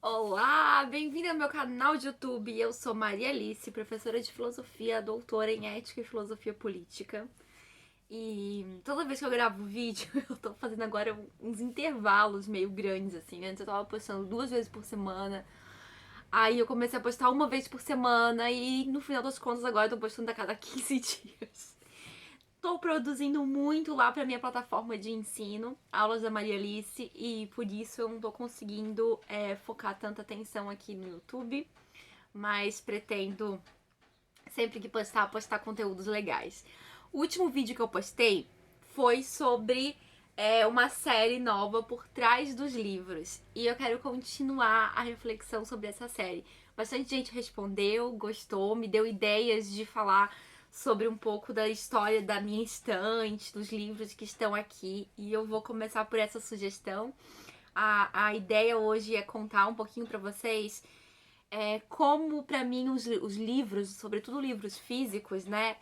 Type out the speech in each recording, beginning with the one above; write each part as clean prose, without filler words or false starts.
Olá, bem-vindo ao meu canal de YouTube. Eu sou Maria Alice, professora de filosofia, doutora em ética e filosofia política. E toda vez que eu gravo vídeo, eu tô fazendo agora uns intervalos meio grandes, assim. Antes eu tava postando 2 vezes por semana. Aí eu comecei a postar uma vez por semana e no final das contas agora eu tô postando a cada 15 dias. Tô produzindo muito lá pra minha plataforma de ensino, aulas da Maria Alice, e por isso eu não tô conseguindo focar tanta atenção aqui no YouTube, mas pretendo, sempre que postar conteúdos legais. O último vídeo que eu postei foi sobre uma série nova por trás dos livros, e eu quero continuar a reflexão sobre essa série. Bastante gente respondeu, gostou, me deu ideias de falar sobre um pouco da história da minha estante, dos livros que estão aqui, e eu vou começar por essa sugestão. A ideia hoje é contar um pouquinho para vocês como para mim os livros, sobretudo livros físicos, né,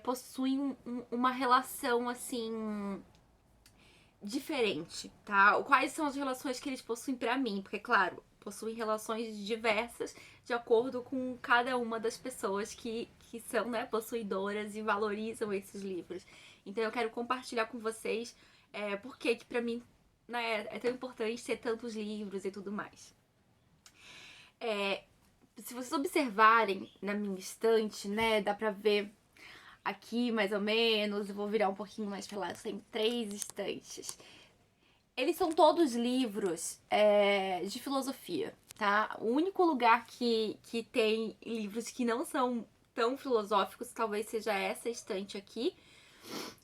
possuem uma relação assim diferente, tá? Quais são as relações que eles possuem para mim? Porque, claro, possuem relações diversas de acordo com cada uma das pessoas que são, né, possuidoras e valorizam esses livros. Então eu quero compartilhar com vocês por que para mim, né, é tão importante ter tantos livros e tudo mais. Se vocês observarem na minha estante, né, dá pra ver aqui mais ou menos, eu vou virar um pouquinho mais pra lá, tem 3 estantes. Eles são todos livros de filosofia, tá? O único lugar que tem livros que não são tão filosóficos talvez seja essa estante aqui,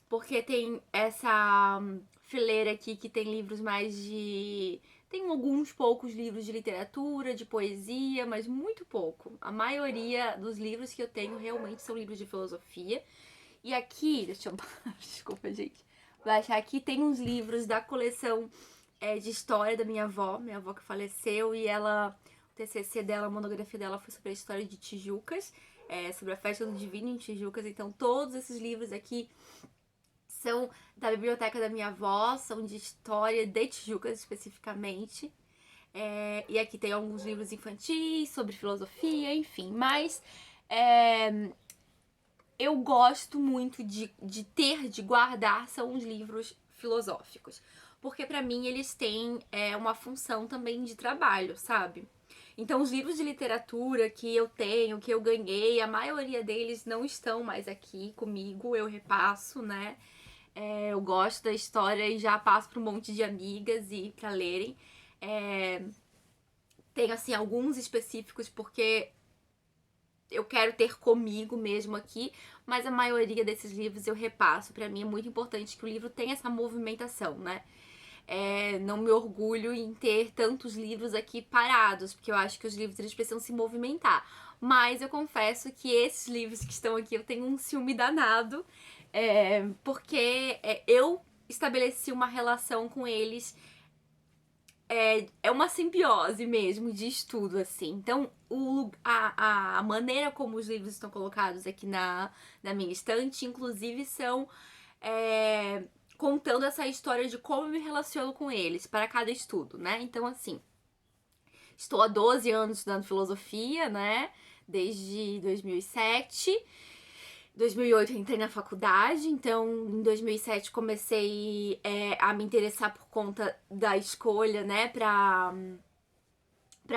porque tem essa fileira aqui que tem livros mais de. Tem alguns poucos livros de literatura, de poesia, mas muito pouco. A maioria dos livros que eu tenho realmente são livros de filosofia. E aqui, deixa eu. Desculpa, gente. Baixar aqui tem uns livros da coleção de história da minha avó que faleceu, e ela. O TCC dela, a monografia dela foi sobre a história de Tijucas, sobre a festa do Divino em Tijucas. Então, todos esses livros aqui são da biblioteca da minha avó, são de história de Tijucas especificamente. E aqui tem alguns livros infantis sobre filosofia, enfim. Mas eu gosto muito de ter, de guardar, são os livros filosóficos. Porque para mim eles têm uma função também de trabalho, sabe? Então os livros de literatura que eu tenho, que eu ganhei, a maioria deles não estão mais aqui comigo, eu repasso, né? Eu gosto da história e já passo para um monte de amigas e para lerem. Tenho assim alguns específicos porque eu quero ter comigo mesmo aqui, mas a maioria desses livros eu repasso. Pra mim é muito importante que o livro tenha essa movimentação, né? Não me orgulho em ter tantos livros aqui parados, porque eu acho que os livros eles precisam se movimentar. Mas eu confesso que esses livros que estão aqui eu tenho um ciúme danado, porque eu estabeleci uma relação com eles, é uma simbiose mesmo de estudo, assim. Então, a maneira como os livros estão colocados aqui na minha estante, inclusive, são contando essa história de como eu me relaciono com eles para cada estudo, né? Então, assim, estou há 12 anos estudando filosofia, né? Desde 2007. 2008 eu entrei na faculdade, então em 2007 comecei a me interessar por conta da escolha, né, pra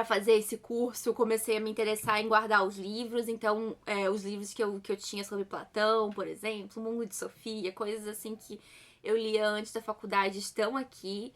fazer esse curso. Comecei a me interessar em guardar os livros, então os livros que eu tinha sobre Platão, por exemplo, o Mundo de Sofia, coisas assim que eu lia antes da faculdade estão aqui.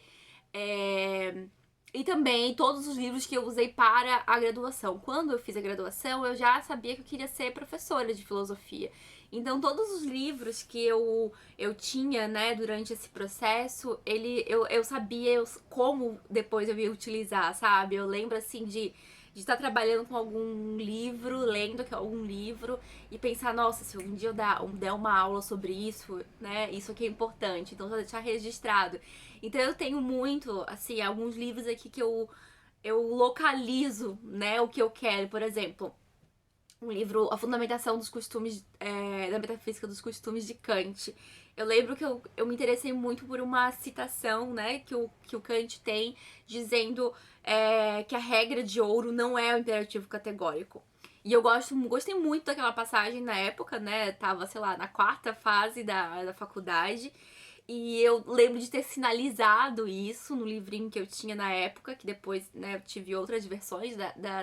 E também todos os livros que eu usei para a graduação. Quando eu fiz a graduação, eu já sabia que eu queria ser professora de filosofia. Então, todos os livros que eu tinha, né, durante esse processo, eu sabia como depois eu ia utilizar, sabe? Eu lembro, assim, de estar trabalhando com algum livro, lendo algum livro, e pensar, nossa, se um dia eu der uma aula sobre isso, né, isso aqui é importante, então só deixar registrado. Então eu tenho muito, assim, alguns livros aqui que eu localizo, né, o que eu quero. Por exemplo, um livro, A Fundamentação dos Costumes, da Metafísica dos Costumes de Kant. Eu lembro que eu me interessei muito por uma citação, né, que o Kant tem, dizendo que a regra de ouro não é o imperativo categórico. E eu gostei muito daquela passagem na época, né, tava, sei lá, na quarta fase da faculdade, e eu lembro de ter sinalizado isso no livrinho que eu tinha na época, que depois, né, eu tive outras versões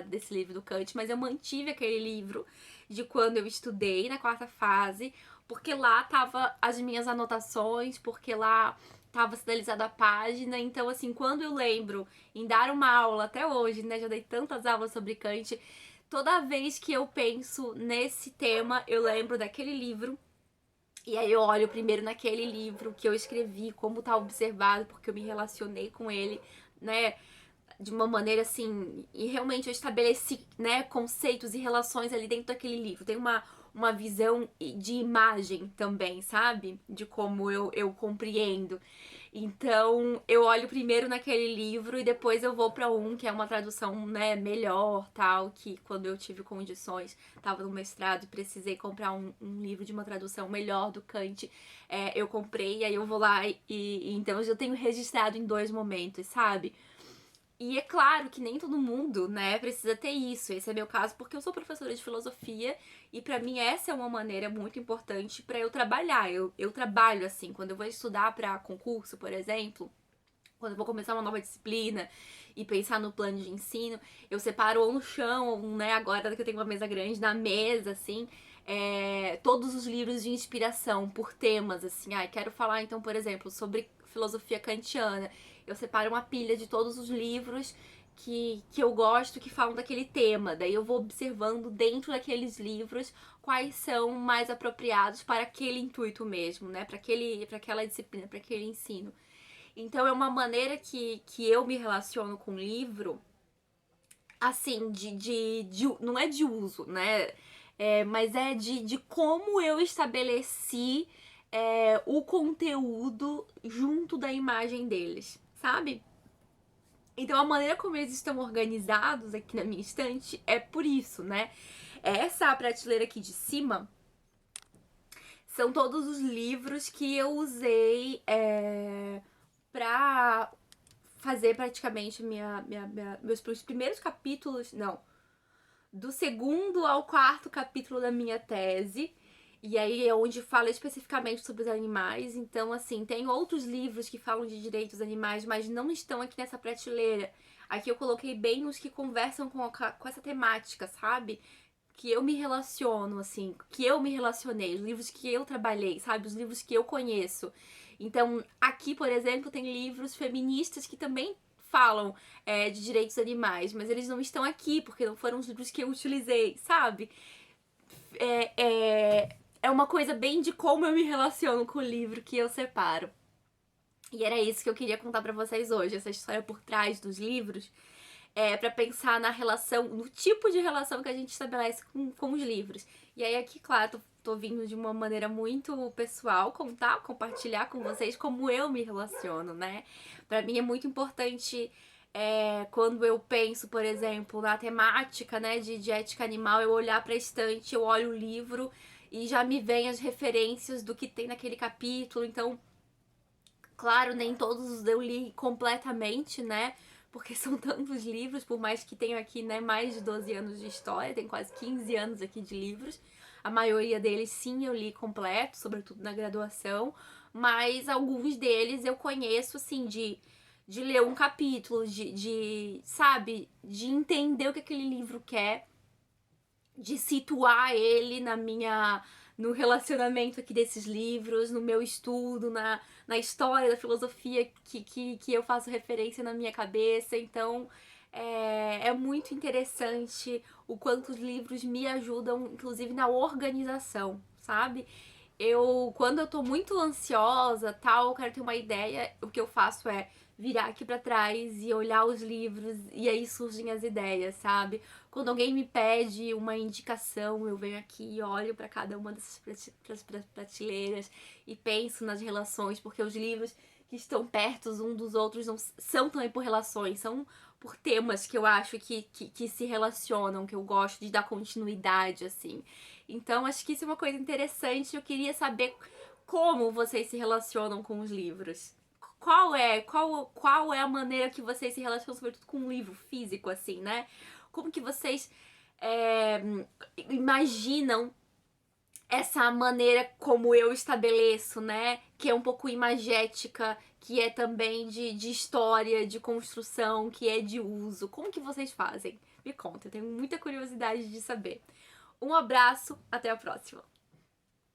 desse livro do Kant, mas eu mantive aquele livro de quando eu estudei na quarta fase, porque lá tava as minhas anotações, porque lá tava sinalizada a página. Então, assim, quando eu lembro em dar uma aula até hoje, né, já dei tantas aulas sobre Kant, toda vez que eu penso nesse tema, eu lembro daquele livro. E aí eu olho primeiro naquele livro que eu escrevi, como tá observado, porque eu me relacionei com ele, né, de uma maneira assim, e realmente eu estabeleci, né, conceitos e relações ali dentro daquele livro. Tem uma visão de imagem também, sabe? De como eu compreendo. Então, eu olho primeiro naquele livro e depois eu vou pra um que é uma tradução, né, melhor, tal, que quando eu tive condições, tava no mestrado e precisei comprar um livro de uma tradução melhor do Kant, eu comprei, e aí eu vou lá então eu tenho registrado em dois momentos, sabe? E é claro que nem todo mundo, né, precisa ter isso. Esse é meu caso porque eu sou professora de filosofia e pra mim essa é uma maneira muito importante pra eu trabalhar. Eu trabalho assim, quando eu vou estudar pra concurso, por exemplo, quando eu vou começar uma nova disciplina e pensar no plano de ensino, eu separo ou no chão, ou, né, agora que eu tenho uma mesa grande, na mesa, assim, todos os livros de inspiração por temas, assim. Quero falar então, por exemplo, sobre filosofia kantiana. Eu separo uma pilha de todos os livros que eu gosto que falam daquele tema. Daí eu vou observando dentro daqueles livros quais são mais apropriados para aquele intuito mesmo, né? Para aquela disciplina, para aquele ensino. Então é uma maneira que eu me relaciono com o livro, assim, não é de uso, né? Mas é de como eu estabeleci o conteúdo junto da imagem deles, sabe? Então a maneira como eles estão organizados aqui na minha estante é por isso, né? Essa prateleira aqui de cima são todos os livros que eu usei pra fazer praticamente meus primeiros capítulos, não, do segundo ao quarto capítulo da minha tese. E aí é onde fala especificamente sobre os animais. Então, assim, tem outros livros que falam de direitos dos animais, mas não estão aqui nessa prateleira. Aqui eu coloquei bem os que conversam com essa temática, sabe? Que eu me relaciono, assim, que eu me relacionei, os livros que eu trabalhei, sabe? Os livros que eu conheço. Então, aqui, por exemplo, tem livros feministas que também falam de direitos animais, mas eles não estão aqui porque não foram os livros que eu utilizei, sabe? É uma coisa bem de como eu me relaciono com o livro que eu separo. E era isso que eu queria contar pra vocês hoje, essa história por trás dos livros, para pensar na relação, no tipo de relação que a gente estabelece com os livros. E aí aqui, claro, tô vindo de uma maneira muito pessoal contar, compartilhar com vocês como eu me relaciono, né? Pra mim é muito importante quando eu penso, por exemplo, na temática, né, de ética animal, eu olhar pra estante, eu olho o livro e já me vem as referências do que tem naquele capítulo. Então, claro, nem todos eu li completamente, né? Porque são tantos livros, por mais que tenha aqui, né, mais de 12 anos de história, tem quase 15 anos aqui de livros. A maioria deles, sim, eu li completo, sobretudo na graduação, mas alguns deles eu conheço, assim, de ler um capítulo, sabe, de entender o que aquele livro quer, de situar ele no relacionamento aqui desses livros, no meu estudo, na história da filosofia que eu faço referência na minha cabeça. Então é muito interessante o quanto os livros me ajudam, inclusive na organização, sabe? Quando eu tô muito ansiosa, tal, eu quero ter uma ideia, o que eu faço é virar aqui pra trás e olhar os livros, e aí surgem as ideias, sabe? Quando alguém me pede uma indicação, eu venho aqui e olho pra cada uma dessas prateleiras e penso nas relações, porque os livros que estão perto um dos outros, não são também por relações, são por temas que eu acho que se relacionam, que eu gosto de dar continuidade, assim. Então, acho que isso é uma coisa interessante. Eu queria saber como vocês se relacionam com os livros. Qual é a maneira que vocês se relacionam, sobretudo com um livro físico, assim, né? Como que vocês imaginam essa maneira como eu estabeleço, né? Que é um pouco imagética, que é também de história, de construção, que é de uso. Como que vocês fazem? Me conta, eu tenho muita curiosidade de saber. Um abraço, até a próxima!